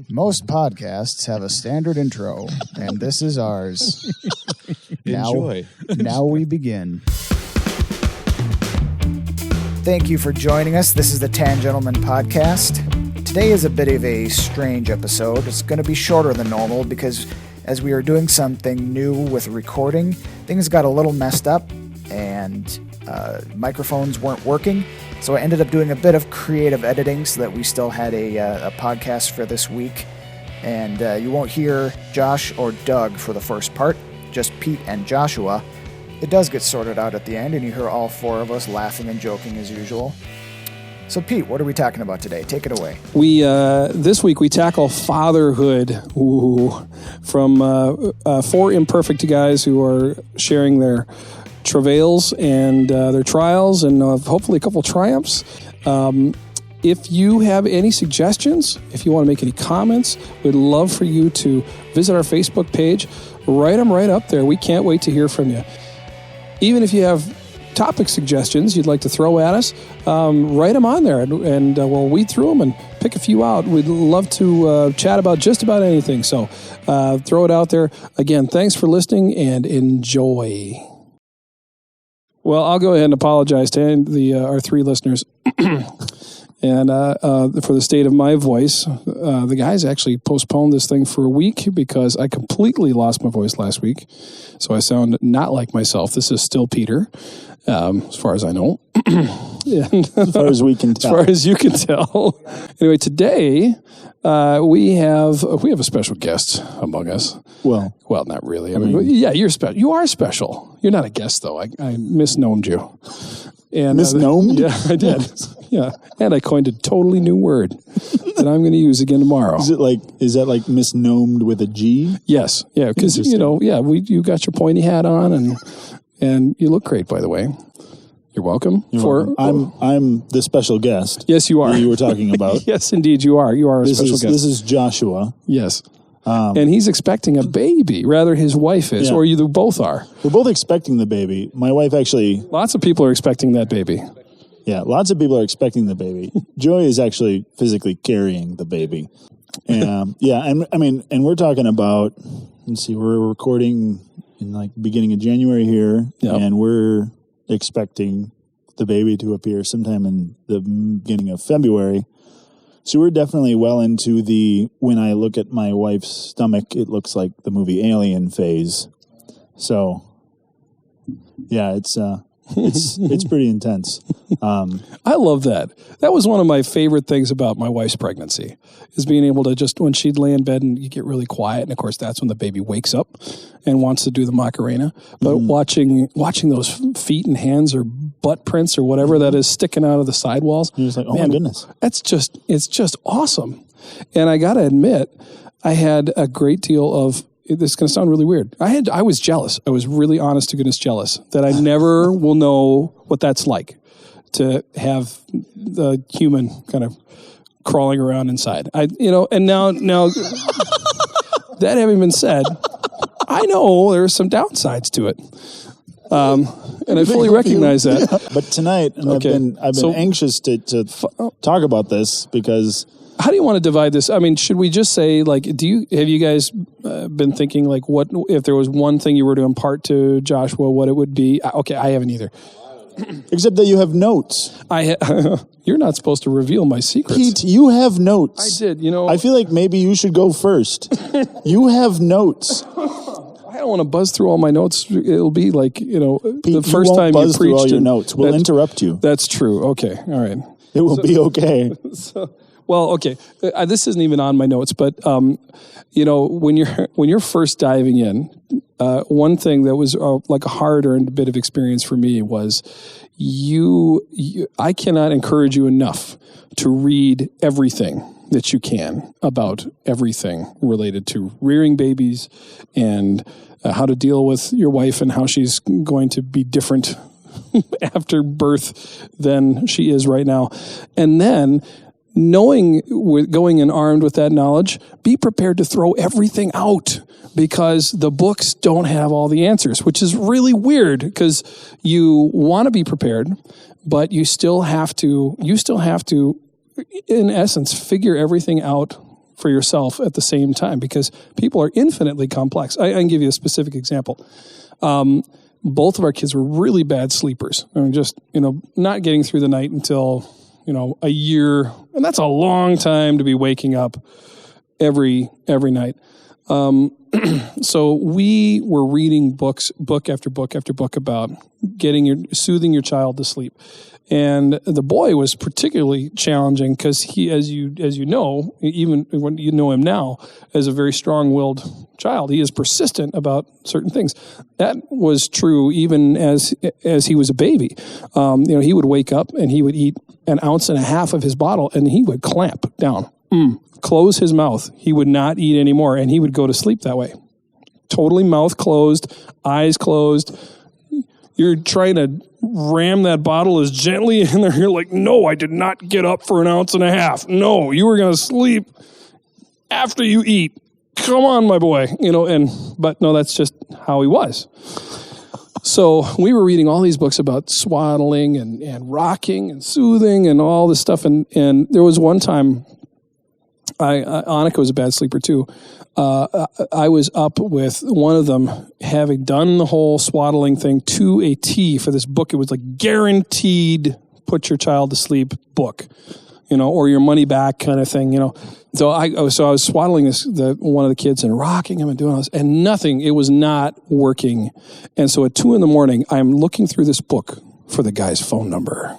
Most podcasts have a standard intro, and this is ours. Enjoy. Now we begin. Thank you for joining us. This is the T.A.N.G.E.N.T.L.E.M.E.N podcast. Today is a bit of a strange episode. It's going to be shorter than normal because as we are doing something new with recording, things got a little messed up and microphones weren't working. So I ended up doing a bit of creative editing so that we still had a podcast for this week. And you won't hear Josh or Doug for the first part, just Pete and Joshua. It does get sorted out at the end, and you hear all four of us laughing and joking as usual. So Pete, what are we talking about today? Take it away. We this week we tackle fatherhood from four imperfect guys who are sharing their travails and their trials and hopefully a couple triumphs. If you have any suggestions, if you want to make any comments, we'd love for you to visit our Facebook page. Write them right up there. We can't wait to hear from you. Even if you have topic suggestions you'd like to throw at us, write them on there and we'll weed through them and pick a few out. We'd love to chat about just about anything. So throw it out there. Again, thanks for listening and enjoy. Well, I'll go ahead and apologize to our three listeners and for the state of my voice. The guys actually postponed this thing for a week because I completely lost my voice last week. So I sound not like myself. This is still Peter, as far as I know. And, as far as we can tell. As far as you can tell. Anyway, today we have a special guest among us. Well, not really. I mean, yeah, you're special. You are special. You're not a guest, though. I misnomed you. And, misnomed? Yeah, I did. Yeah, and I coined a totally new word that I'm going to use again tomorrow. Is that like misnomed with a G? Yes. Yeah, because you got your pointy hat on and you look great, by the way. You're welcome. I'm the special guest. Yes, you are. That you were talking about. Yes, indeed, you are. You are a special guest. This is Joshua. Yes. And he's expecting a baby. Rather, his wife is, or you both are. We're both expecting the baby. My wife actually... Lots of people are expecting that baby. Yeah, lots of people are expecting the baby. Joy is actually physically carrying the baby. And and we're talking about, let's see, we're recording in beginning of January here, and we're expecting the baby to appear sometime in the beginning of February. So we're definitely well into when I look at my wife's stomach, it looks like the movie Alien phase. So, yeah, it's pretty intense. I love that. That was one of my favorite things about my wife's pregnancy, is being able to just, when she'd lay in bed and you get really quiet, and of course that's when the baby wakes up and wants to do the Macarena. But watching those feet and hands or butt prints or whatever that is sticking out of the sidewalls, you're just like, oh, man, my goodness, it's just awesome. And I got to admit, I had a great deal of. This is going to sound really weird. I was jealous. I was really honest to goodness jealous that I never will know what that's like to have the human kind of crawling around inside. And now that having been said, I know there's some downsides to it. And I fully recognize that. Yeah. But tonight, I've been anxious to talk about this because... How do you want to divide this? I mean, should we just say, have you guys been thinking, what if there was one thing you were to impart to Joshua, what it would be? Okay, I haven't either. Except that you have notes. You're not supposed to reveal my secrets. Pete, you have notes. I did, I feel like maybe you should go first. You have notes. I don't want to buzz through all my notes. It'll be Pete, the first time you preached through all your notes. We'll interrupt you. That's true. Okay, all right. It will be okay. Well, okay. This isn't even on my notes, but when you're first diving in, one thing that was like a hard-earned bit of experience for me was I cannot encourage you enough to read everything that you can about everything related to rearing babies and how to deal with your wife and how she's going to be different after birth than she is right now, and then. Going in armed with that knowledge, be prepared to throw everything out because the books don't have all the answers, which is really weird because you want to be prepared, but you still have to, in essence, figure everything out for yourself at the same time, because people are infinitely complex. I can give you a specific example. Both of our kids were really bad sleepers. I mean, just, not getting through the night until, a year. And that's a long time to be waking up every night. So we were reading book after book after book about soothing your child to sleep. And the boy was particularly challenging because he, as you know, even when you know him now, as a very strong-willed child, he is persistent about certain things. That was true even as he was a baby. He would wake up and he would eat 1.5 ounces of his bottle, and he would clamp down, close his mouth. He would not eat anymore, and he would go to sleep that way. Totally mouth closed, eyes closed. You're trying to ram that bottle as gently in there. You're like, no, I did not get up for 1.5 ounces. No, you were going to sleep after you eat. Come on, my boy. But no, that's just how he was. So we were reading all these books about swaddling and rocking and soothing and all this stuff. And there was one time, Annika was a bad sleeper too. I was up with one of them having done the whole swaddling thing to a T for this book. It was like guaranteed put your child to sleep book, or your money back kind of thing, So I was swaddling one of the kids and rocking him and doing all this, and nothing. It was not working. And so at 2 a.m, I'm looking through this book for the guy's phone number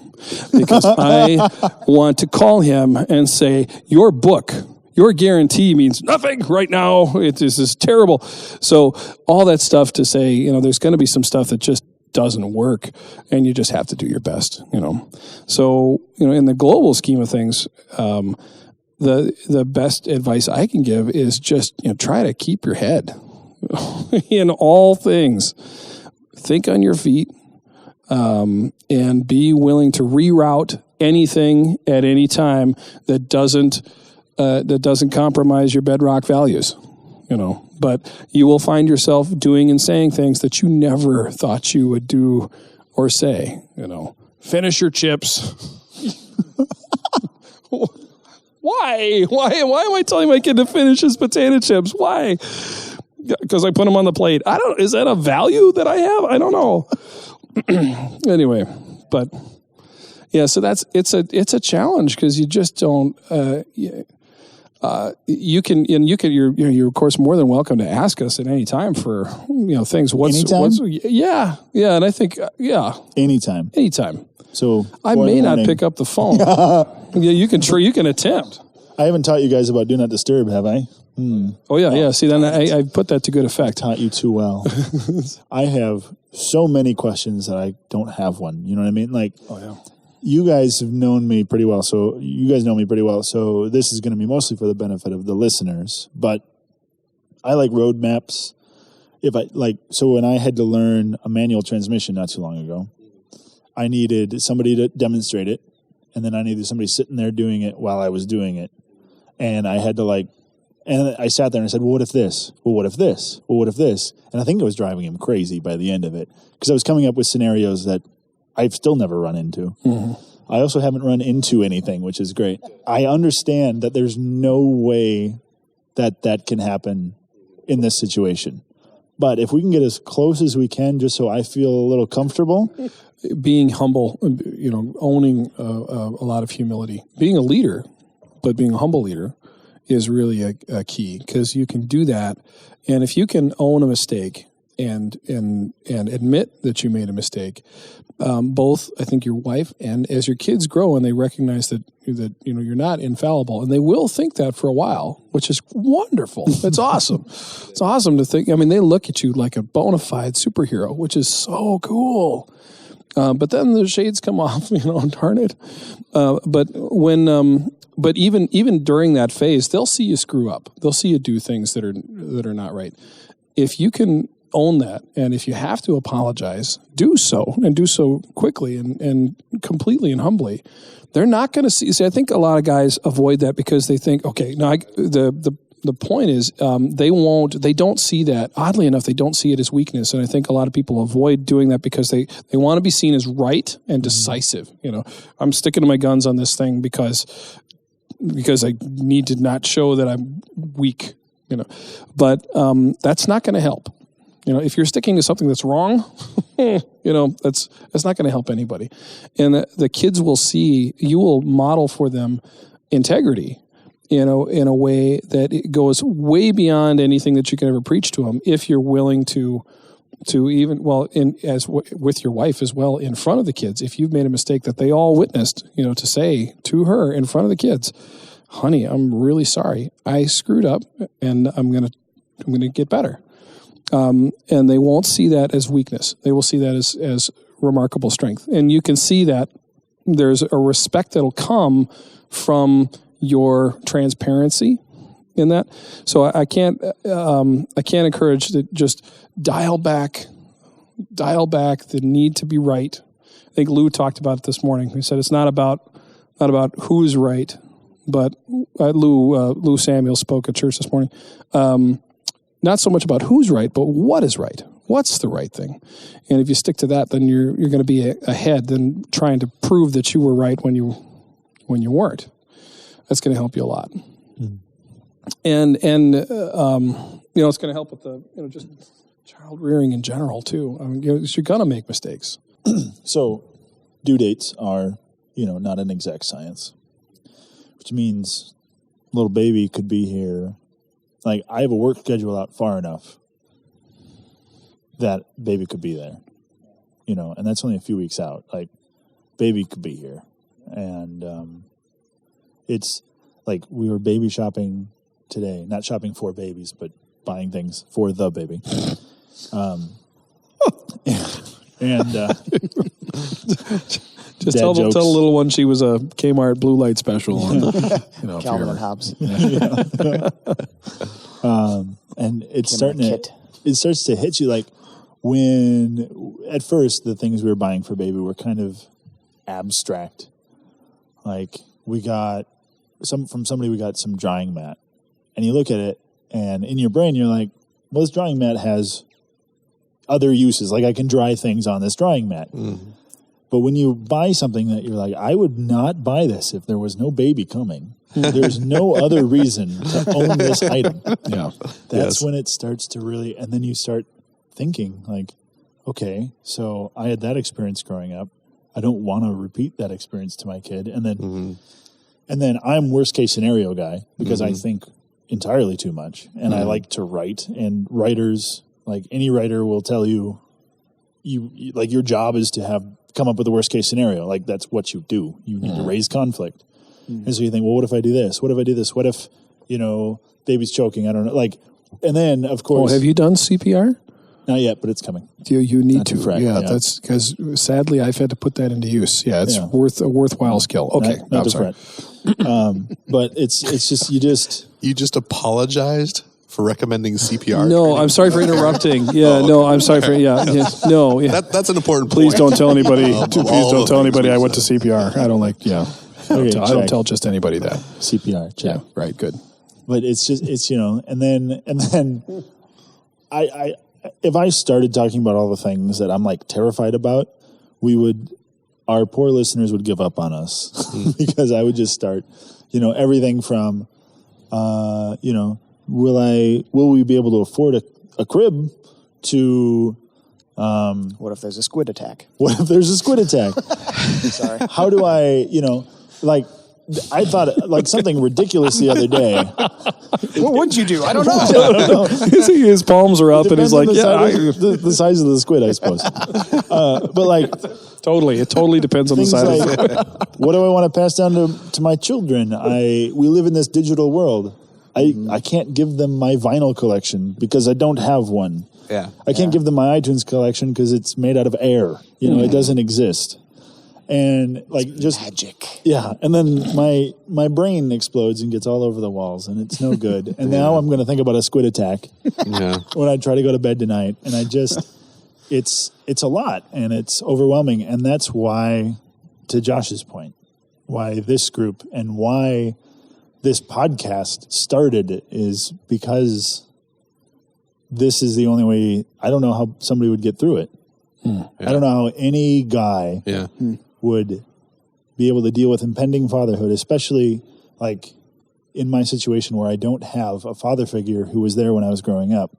because I want to call him and say, your book, your guarantee means nothing right now. This is terrible. So all that stuff to say, there's going to be some stuff that just doesn't work, and you just have to do your best, So, in the global scheme of things, the best advice I can give is just, try to keep your head in all things. Think on your feet, and be willing to reroute anything at any time that doesn't compromise your bedrock values, but you will find yourself doing and saying things that you never thought you would do or say, finish your chips. Why am I telling my kid to finish his potato chips? Why? Because I put them on the plate. Is that a value that I have? I don't know. Anyway, but yeah, so it's a challenge because you just don't, you're of course more than welcome to ask us at any time for, things. Yeah. And I think, anytime. So I may not pick up the phone. Yeah, you can attempt. I haven't taught you guys about do not disturb, have I? Oh yeah. See, then I put that to good effect. Taught you too well. I have so many questions that I don't have one. You know what I mean? Like, oh yeah. You guys have known me pretty well, so you guys know me pretty well. So this is going to be mostly for the benefit of the listeners. But I like roadmaps. So when I had to learn a manual transmission not too long ago, I needed somebody to demonstrate it, and then I needed somebody sitting there doing it while I was doing it. And I had to and I sat there and I said, well, what if this? Well, what if this? Well, what if this? And I think I was driving him crazy by the end of it because I was coming up with scenarios that I've still never run into. Mm-hmm. I also haven't run into anything, which is great. I understand that there's no way that can happen in this situation. But if we can get as close as we can just so I feel a little comfortable. Being humble, owning a lot of humility. Being a leader, but being a humble leader is really a key because you can do that. And if you can own a mistake and admit that you made a mistake, both I think your wife and as your kids grow and they recognize that you're not infallible, and they will think that for a while, which is wonderful. It's awesome. It's awesome to think. I mean, they look at you like a bona fide superhero, which is so cool. But then the shades come off, darn it. But even during that phase, they'll see you screw up. They'll see you do things that are not right. If you can own that, and if you have to apologize, do so, and do so quickly and completely and humbly. They're not going to see. I think a lot of guys avoid that because they think, okay, no, the point is they don't see that. Oddly enough, they don't see it as weakness. And I think a lot of people avoid doing that because they want to be seen as right and decisive. I'm sticking to my guns on this thing because because I need to not show that I'm weak, But that's not going to help. If you're sticking to something that's wrong, that's not going to help anybody. And the kids will see, you will model for them integrity, in a way that it goes way beyond anything that you can ever preach to them. If you're willing to even, with your wife as well, in front of the kids, if you've made a mistake that they all witnessed, to say to her in front of the kids, honey, I'm really sorry. I screwed up and I'm going to get better. And they won't see that as weakness. They will see that as remarkable strength. And you can see that there's a respect that'll come from your transparency in that. So I can't encourage that. Just dial back the need to be right. I think Lou talked about it this morning. He said it's not about who's right, but Lou Samuel spoke at church this morning. Not so much about who's right, but what is right. What's the right thing? And if you stick to that, then you're going to be ahead than trying to prove that you were right when you weren't. That's going to help you a lot. Mm. And it's going to help with the just child rearing in general too. I mean, you're going to make mistakes. So, due dates are not an exact science, which means little baby could be here. Like, I have a work schedule out far enough that baby could be there, and that's only a few weeks out. Like, baby could be here. And it's like we were baby shopping today, not shopping for babies, but buying things for the baby. Just tell the little one she was a Kmart blue light special on, Calvin and Hobbes. And it's it starts to hit you, like, when at first the things we were buying for baby were kind of abstract. Like, we got some drying mat, and you look at it, and in your brain you're like, well, this drying mat has other uses. Like, I can dry things on this drying mat. Mm-hmm. But when you buy something that you're like, I would not buy this if there was no baby coming. There's no other reason to own this item. Yeah. That's when it starts to really, and then you start thinking like, okay, so I had that experience growing up. I don't want to repeat that experience to my kid. And then I'm worst case scenario guy because I think entirely too much. And I like to write, and writers, like any writer will tell you like your job is to come up with the worst case scenario. Like, that's what you do. You need to raise conflict. And so you think, well, what if I do this? What if I do this? What if, baby's choking? I don't know. Like, and then of course. Have you done CPR? Not yet, but it's coming. You need not to. Yeah, that's because sadly I've had to put that into use. Yeah, it's worth a worthwhile skill. Okay, not sorry. But it's just you just apologized for recommending CPR. No, training. I'm sorry for interrupting. Yeah, no, I'm sorry for no. Yeah. That's an important Please point. don't tell anybody. Please don't tell anybody I went to CPR. I don't like. Yeah, I don't tell just anybody that. CPR. Check. Yeah, right. Good. But it's and then I if I started talking about all the things that I'm like terrified about, our poor listeners would give up on us because I would just start, everything from, will we be able to afford a crib to, what if there's a squid attack? What if there's a squid attack? Sorry. How do I, like, I thought like something ridiculous the other day. What would you do? I don't know. His palms are up and he's like, the size of the squid, I suppose. But like, it totally depends on the size. Like, what do I want to pass down to my children? We live in this digital world. I can't give them my vinyl collection because I don't have one. Yeah. I can't give them my iTunes collection because it's made out of air. It doesn't exist. And like it's just magic. Yeah. And then my brain explodes and gets all over the walls and it's no good. And now I'm going to think about a squid attack when I try to go to bed tonight. And I just, it's a lot and it's overwhelming. And that's why, to Josh's point, why this group and why this podcast started is because this is the only way. I don't know how somebody would get through it. I don't know how any guy would be able to deal with impending fatherhood, especially like in my situation where I don't have a father figure who was there when I was growing up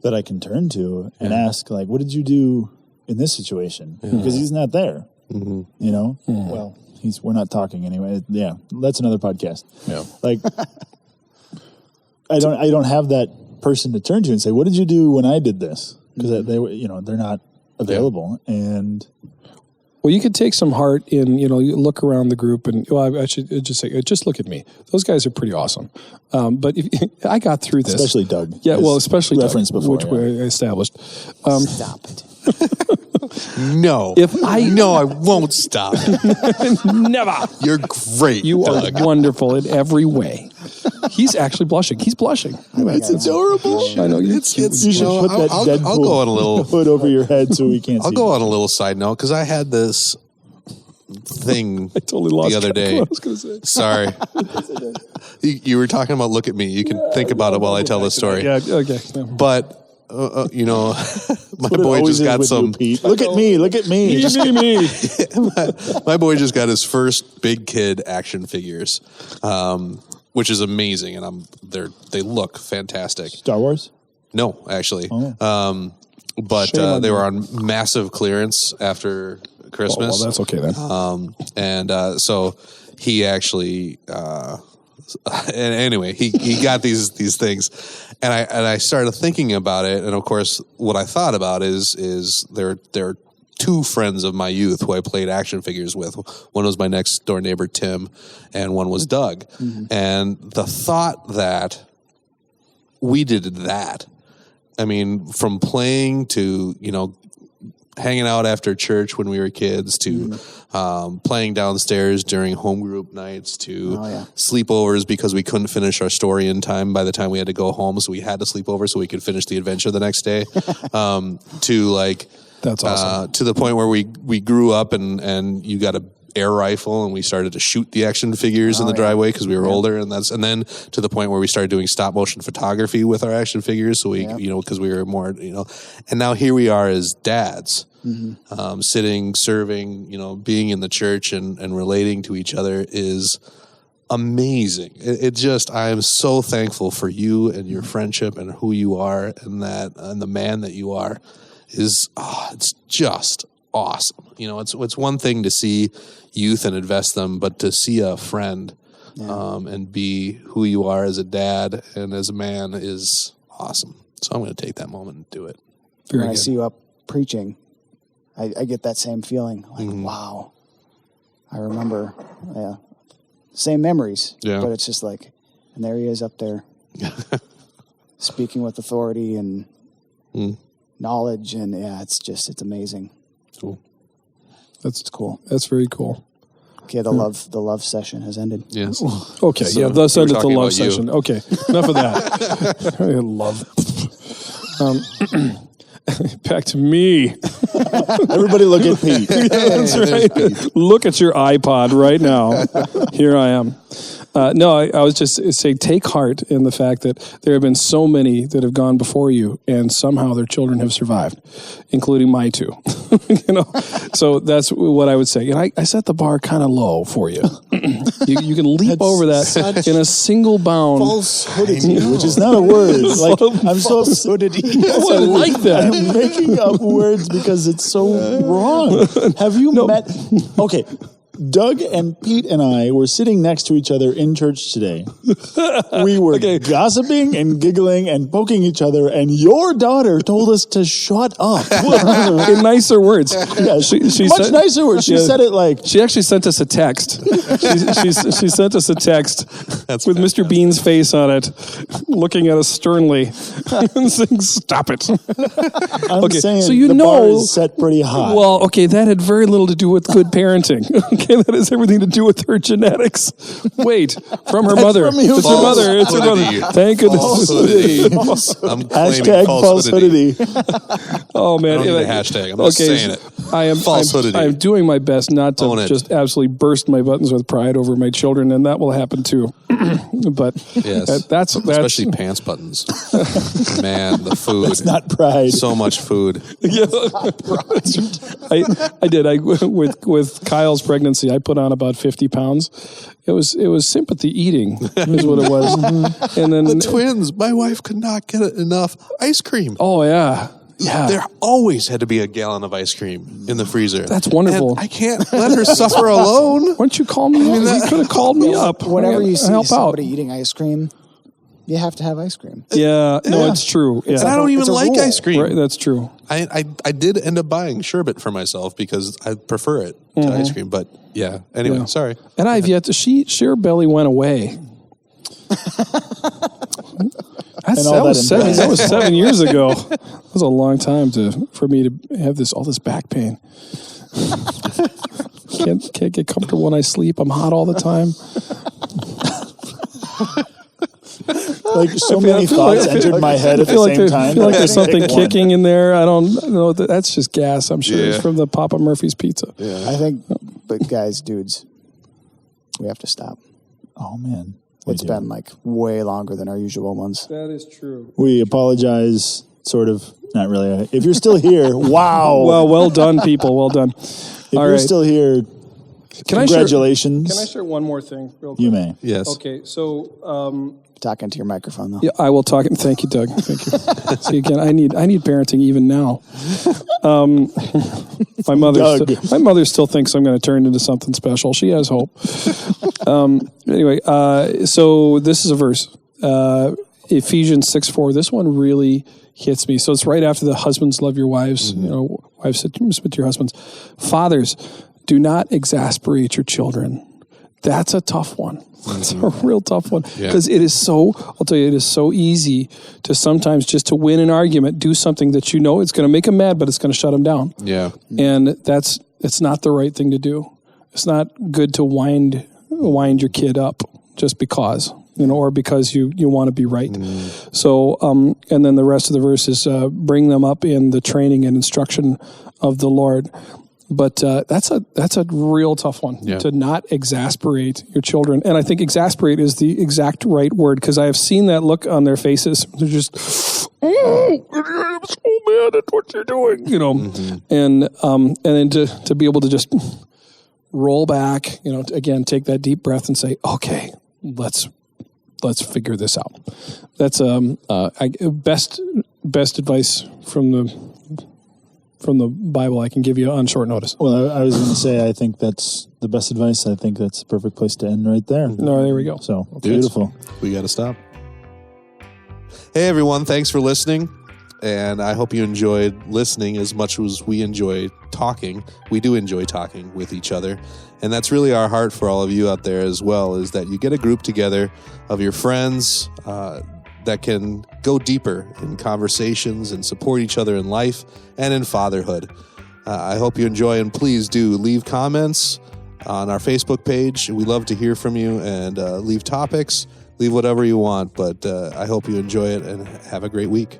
that I can turn to and ask, like, what did you do in this situation? Because he's not there, you know? Well, we're not talking anyway. Yeah, that's another podcast. Yeah. Like, I don't have that person to turn to and say, what did you do when I did this? Because they were, you know, they're not available. And well, you could take some heart in, you know, you look around the group and, well, I should just say, just look at me. Those guys are pretty awesome. But I got through this. Especially Doug. Yeah, well, especially reference Doug, before, which we established. Stop it. No. I won't stop. Never. You're great, You Doug. are wonderful in every way. He's actually blushing. He's blushing. It's adorable. I know You should put that I'll Deadpool go on a little hood over your head so we can't see. I'll go on a little side note because I had this thing I totally lost the other track of day. what I was going to say. Sorry. You were talking about look at me. You can think about it while I tell the story. Yeah, okay. But, you know, my What it boy always just is got with some. you, Pete. Look at me. Look at me. Me. My boy just got his first big kid action figures, which is amazing, and they look fantastic. Star Wars? No, actually, Oh. but Shame on they you. were on massive clearance after Christmas. Oh, well, that's okay then. And so he actually, and anyway, he got these things, and I started thinking about it, and of course, what I thought about is there are two friends of my youth who I played action figures with. One was my next door neighbor Tim, and one was Doug. And the thought that we did that, I mean, from playing to, you know, hanging out after church when we were kids to playing downstairs during home group nights to sleepovers because we couldn't finish our story in time by the time we had to go home, so we had to sleep over so we could finish the adventure the next day, to like That's awesome. to the point where we grew up and you got a air rifle and we started to shoot the action figures in the driveway because we were older, and then to the point where we started doing stop motion photography with our action figures, so we you know, because we were more, you know, and now here we are as dads, sitting, serving, you know, being in the church and relating to each other is amazing. It just, I am so thankful for you and your friendship and who you are and the man that you are is it's just awesome. You know, it's one thing to see youth and invest them, but to see a friend and be who you are as a dad and as a man is awesome. So I'm going to take that moment and do it. When I see you up preaching, I get that same feeling. Like, wow. I remember, same memories. Yeah. But it's just like, and there he is up there speaking with authority and knowledge. And it's amazing. Cool. That's cool. That's very cool. Okay, the love session has ended. Yes. Okay, So let's we're end it to talking love about you. session. Okay, enough of that. Love. Back to me. Everybody look at Pete. That's right. Look at your iPod right now. Here I am. No, I was just saying, take heart in the fact that there have been so many that have gone before you, and somehow their children have survived, including my two. You know, so that's what I would say. And I set the bar kind of low for you. You can leap over that in a single bound. Falsehoodity, which is not a word. Like, I'm so Falsehoodity. Oh, I like that. I'm making up words because it's so wrong. Have you met? Okay, Doug and Pete and I were sitting next to each other in church today. We were gossiping and giggling and poking each other, and your daughter told us to shut up. In nicer words. Yeah, much nicer words. She said it like... She actually sent us a text. She sent us a text with Mr. Bean's face on it, looking at us sternly and saying, "Stop it." I'm saying so you the know, bar is set pretty high. Well, okay, that had very little to do with good parenting. Okay, that has everything to do with her genetics. Wait, from her mother. from you. It's her mother. It's her mother. Thank goodness. Falsehoodity. I'm claiming Hashtag falsehoodity. Oh man, I don't need a hashtag. I'm just saying it. Falsehood. I am doing my best not to just absolutely burst my buttons with pride over my children, and that will happen too. But yes, that's especially pants buttons. Man, the food. It's not pride. So much food. Yeah. I did. With Kyle's pregnancy, I put on about 50 pounds. It was sympathy eating is what it was. And then the twins, my wife could not get enough ice cream. Oh yeah. Yeah. There always had to be a gallon of ice cream in the freezer. That's wonderful. And I can't let her suffer alone. Why don't you call me? You could have called me up. Whenever you see somebody out. eating ice cream, you have to have ice cream. Yeah, no, it's true. Yeah. And I don't even like ice cream. Right, that's true. I did end up buying sherbet for myself because I prefer it to ice cream. But yeah, anyway, sorry. And I've yet to Sheer Belly went away. That was 7 years ago. That was a long time for me to have all this back pain. Can't get comfortable when I sleep. I'm hot all the time. Like so many thoughts entered my head at the same time. I feel like there's something kicking in there. I don't know. That's just gas. I'm sure it's from the Papa Murphy's pizza. Yeah. I think, but guys, dudes, we have to stop. Oh man. It's been like way longer than our usual ones. That is true. We apologize, sort of. Not really. If you're still here, wow. Well done, people. Well done. If you're still here, congratulations. Can I share one more thing real quick? You may. Yes. Okay, so... talking to your microphone, though. Yeah, I will talk. Thank you, Doug. Thank you. See, again, I need parenting even now. My mother still thinks I'm going to turn into something special. She has hope. Anyway, so this is a verse, Ephesians 6:4. This one really hits me. So it's right after the husbands love your wives. Mm-hmm. Wives submit to your husbands. Fathers, do not exasperate your children. That's a tough one. It's a real tough one because it is so easy to sometimes just to win an argument, do something that you know it's going to make them mad, but it's going to shut them down. Yeah. And it's not the right thing to do. It's not good to wind your kid up just because, or because you want to be right. So, and then the rest of the verse is, bring them up in the training and instruction of the Lord. But that's a real tough one to not exasperate your children. And I think exasperate is the exact right word because I have seen that look on their faces. They're just, I'm so mad at what you're doing, And then to be able to just roll back, again, take that deep breath and say, okay, let's figure this out. That's best advice from the Bible I can give you on short notice. Well, I was going to say, I think that's the best advice. I think that's a perfect place to end right there. No, there we go. So, beautiful. We got to stop. Hey, everyone. Thanks for listening. And I hope you enjoyed listening as much as we enjoy talking. We do enjoy talking with each other. And that's really our heart for all of you out there as well, is that you get a group together of your friends that can go deeper in conversations and support each other in life and in fatherhood. I hope you enjoy, and please do leave comments on our Facebook page. We love to hear from you, and leave topics, leave whatever you want, but I hope you enjoy it and have a great week.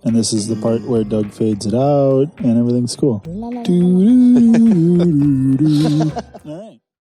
And this is the part where Doug fades it out and everything's cool.